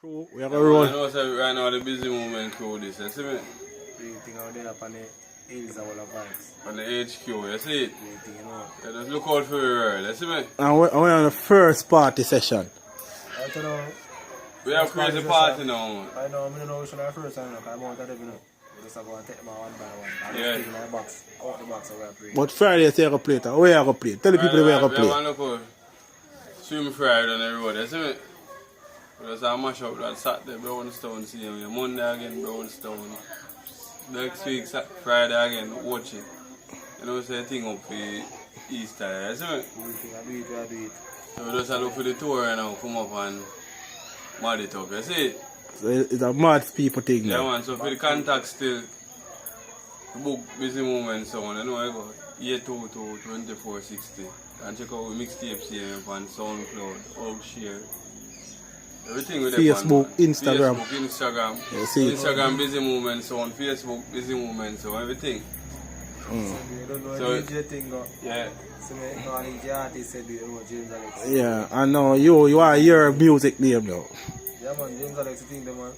Crew, we are going to roll. I know so right now the busy moment crew this, you see me? Everything out there up on the hills and all the vibes. On the HQ, you see it? Everything, you know. Yeah, just look out for your world, you see me? And we're on the first party session. I don't know. We have crazy party now, man. I know, I don't know which one I first time, because I'm out of them, you know. We just go and take them one by one. I Yeah. just take my box, out the box, and we are praying. But Friday, you go play it. Where you go play? Tell the people where you go We play. have look out. Swim Friday on the road, you see me? We just have mash up that Saturday, Brownstone, see me. Monday again, Brownstone. Next week, Friday again, watch it. You know, say thing up for Easter, you see me? Everything, I do it. So we just look for the tour right now, come up and mad it up, you see it? So it's a mad people thing Yeah, now. man, so for the contact still, the book Busy Moments on, you know, I go 822-2460. And check out the mixtapes here on SoundCloud, Share. Everything with Facebook, them, Instagram. Facebook, Instagram. You see it? Instagram Busy Moments on, Facebook Busy Moments on, everything. So you don't know So- the DJ thing, go. Yeah. So me know the artist said, you know, James Alex. Yeah, and now you are your music name now. Yeah, man, James Alex, I think the man.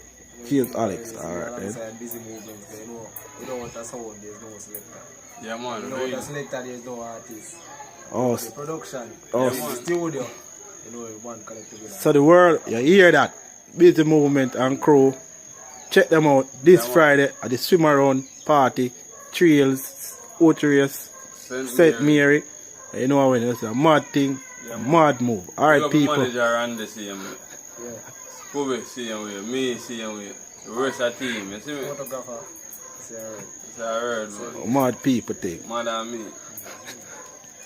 James Alex, It's alright, alongside Busy Movements, but you know, you don't want a sound, there's no selector. Yeah, man. You don't want a selector, there's no artist. Oh, The production, Oh, the man. studio, you know, one connect together. so the world, you hear that? Busy Movement and Crew. Check them out this Yeah, man. Friday at the Swim Around Party, Trails, Oterius, St. Mary. You know when it's a mad thing, Yeah, man. mad move. Alright, people. Manager and the same way. Yeah, Scooby, same way. Me, same way. The rest of the team, you see me? photographer, it's alright. It's a heard, man. Mad people thing. More than me.